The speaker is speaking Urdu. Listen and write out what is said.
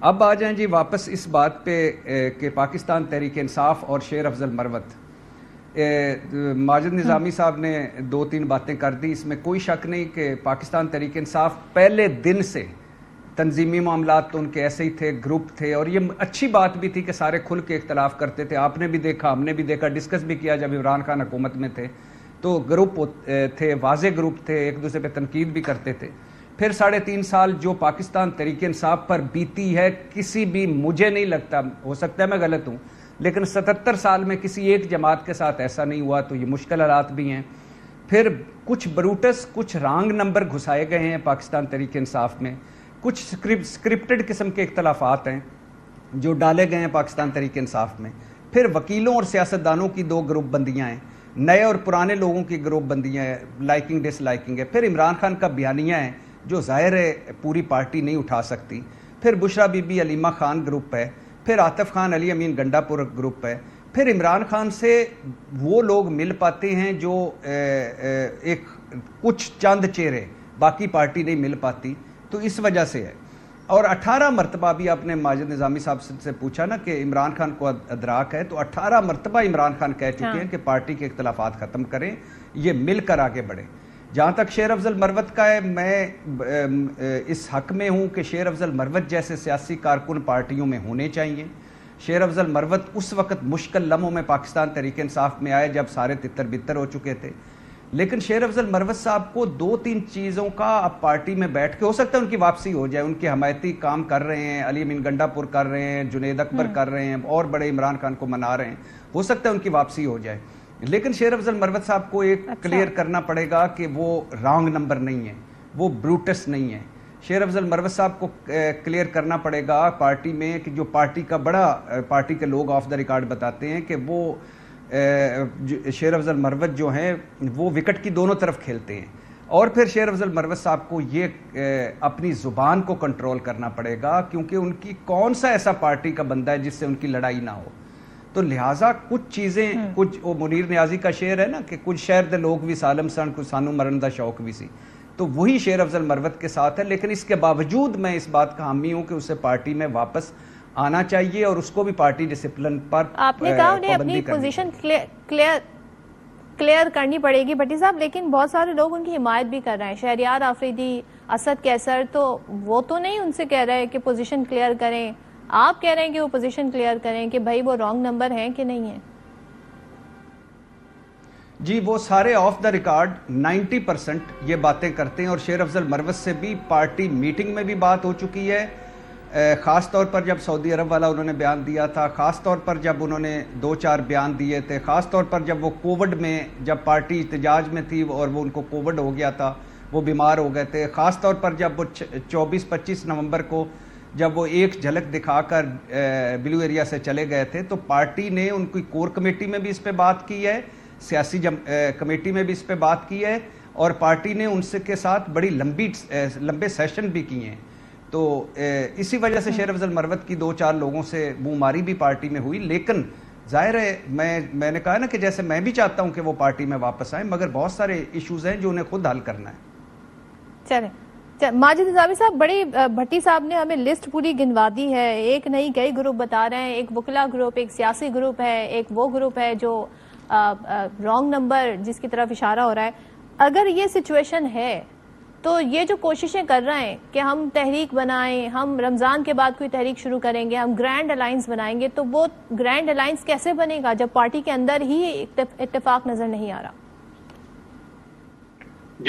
اب آ جائیں جی واپس اس بات پہ کہ پاکستان تحریک انصاف اور شیر افضل مروت. ماجد نظامی صاحب نے 2-3 باتیں کر دی. اس میں کوئی شک نہیں کہ پاکستان تحریک انصاف پہلے دن سے تنظیمی معاملات تو ان کے ایسے ہی تھے, گروپ تھے, اور یہ اچھی بات بھی تھی کہ سارے کھل کے اختلاف کرتے تھے. آپ نے بھی دیکھا, ہم نے بھی دیکھا, ڈسکس بھی کیا جب عمران خان حکومت میں تھے تو گروپ تھے, واضح گروپ تھے, ایک دوسرے پہ تنقید بھی کرتے تھے. پھر 3.5 سال جو پاکستان تحریک انصاف پر بیتی ہے, کسی بھی, مجھے نہیں لگتا, ہو سکتا ہے میں غلط ہوں, لیکن 77 سال میں کسی ایک جماعت کے ساتھ ایسا نہیں ہوا. تو یہ مشکل حالات بھی ہیں. پھر کچھ بروٹس, کچھ رانگ نمبر گھسائے گئے ہیں پاکستان تحریک انصاف میں, کچھ سکرپٹڈ قسم کے اختلافات ہیں جو ڈالے گئے ہیں پاکستان تحریک انصاف میں. پھر وکیلوں اور سیاستدانوں کی 2 گروپ بندیاں ہیں, نئے اور پرانے لوگوں کی گروپ بندیاں ہیں, لائکنگ ڈس لائکنگ ہے. پھر عمران خان کا بیانیہ ہے جو ظاہر ہے پوری پارٹی نہیں اٹھا سکتی. پھر بشرا be be Alima Khan group ہے, پھر عاطف خان علی امین گنڈا پور گروپ ہے. پھر عمران خان سے وہ لوگ مل پاتے ہیں جو ایک کچھ چند چہرے, باقی پارٹی نہیں مل پاتی. تو اس وجہ سے ہے. اور 18 مرتبہ بھی آپ نے ماجد نظامی صاحب سے پوچھا نا کہ عمران خان کو ادراک ہے, تو 18 مرتبہ عمران خان کہہ چکے ہیں کہ پارٹی کے اختلافات ختم کریں, یہ مل کر آگے بڑھیں. جہاں تک شیر افضل مروت کا ہے, میں اس حق میں ہوں کہ شیر افضل مروت جیسے سیاسی کارکن پارٹیوں میں ہونے چاہیے. شیر افضل مروت اس وقت مشکل لمحوں میں پاکستان تحریک انصاف میں آئے جب سارے تتر بتر ہو چکے تھے. لیکن شیر افضل مروت صاحب کو 2-3 چیزوں کا اب پارٹی میں بیٹھ کے, ہو سکتا ہے ان کی واپسی ہو جائے, ان کے حمایتی کام کر رہے ہیں, علی امین گنڈا پور کر رہے ہیں, جنید اکبر کر رہے ہیں, اور بڑے عمران خان کو منا رہے ہیں, ہو سکتا ہے ان کی واپسی ہو جائے. لیکن شیر افضل مروت صاحب کو ایک کلیئر کرنا پڑے گا کہ وہ رانگ نمبر نہیں ہے, وہ بروٹس نہیں ہے. شیر افضل مروت صاحب کو کلیئر کرنا پڑے گا پارٹی میں کہ جو پارٹی کا بڑا, پارٹی کے لوگ آف دا ریکارڈ بتاتے ہیں کہ وہ شیر افضل مروت جو ہیں وہ وکٹ کی دونوں طرف کھیلتے ہیں. اور پھر شیر افضل مروت صاحب کو یہ اپنی زبان کو کنٹرول کرنا پڑے گا, کیونکہ ان کی کون سا ایسا پارٹی کا بندہ ہے جس سے ان کی لڑائی نہ ہو. تو لہٰذا کچھ چیزیں, کچھ وہ منیر نیازی کا شعر ہے نا کہ کچھ شہر دے لوگ بھی سالم سن, کچھ سانو مرن دا شوق بھی سی, تو وہی شیر افضل مروت کے ساتھ ہے. لیکن اس کے باوجود میں اس بات کا حامی ہوں کہ اسے پارٹی میں واپس آنا چاہیے, اور اس کو بھی پارٹی ڈسپلن پر آپ نے کہا انہیں اپنی پوزیشن کلیئر کرنی پڑے گی بھٹی صاحب, لیکن بہت سارے لوگ ان کی حمایت بھی کر رہے ہیں. شہریار آفریدی, اسد کیسر, تو وہ تو نہیں ان سے کہہ رہے کہ پوزیشن کلیئر کریں, آپ کہہ رہے ہیں کہ وہ پوزیشن کلیئر کریں کہ بھائی وہ رانگ نمبر ہیں کہ نہیں ہیں. جی وہ سارے آف دا ریکارڈ 90% یہ باتیں کرتے ہیں, اور شیر افضل مروت سے بھی پارٹی میٹنگ میں بھی بات ہو چکی ہے, خاص طور پر جب سعودی عرب والا انہوں نے بیان دیا تھا, خاص طور پر جب انہوں نے 2-4 بیان دیے تھے, خاص طور پر جب وہ کووڈ میں, جب پارٹی احتجاج میں تھی اور وہ ان کو کووڈ ہو گیا تھا, وہ بیمار ہو گئے تھے, خاص طور پر جب وہ 24-25 نومبر کو جب وہ ایک جھلک دکھا کر بلو ایریا سے چلے گئے تھے, تو پارٹی نے ان کی کور کمیٹی میں بھی اس پہ بات کی ہے, سیاسی کمیٹی میں بھی اس پہ بات کی ہے, اور پارٹی نے ان سے کے ساتھ بڑی لمبے سیشن بھی کیے ہیں. تو اسی وجہ سے شیر افضل مروت کی 2-4 لوگوں سے منہ ماری بھی پارٹی میں ہوئی. لیکن ظاہر ہے میں نے کہا نا کہ جیسے میں بھی چاہتا ہوں کہ وہ پارٹی میں واپس آئیں, مگر بہت سارے ایشوز ہیں جو انہیں خود حل کرنا ہے. چلیں ماجد نظامی صاحب, بڑی بھٹی صاحب نے ہمیں لسٹ پوری گنوا دی ہے, ایک نہیں کئی گروپ بتا رہے ہیں, ایک وکلا گروپ, ایک سیاسی گروپ ہے, ایک وہ گروپ ہے جو رانگ نمبر جس کی طرف اشارہ ہو رہا ہے. اگر یہ سچویشن ہے تو یہ جو کوششیں کر رہے ہیں کہ ہم تحریک بنائیں, ہم رمضان کے بعد کوئی تحریک شروع کریں گے, ہم گرینڈ الائنس بنائیں گے, تو وہ گرینڈ الائنس کیسے بنے گا جب پارٹی کے اندر ہی اتفاق نظر نہیں آ رہا؟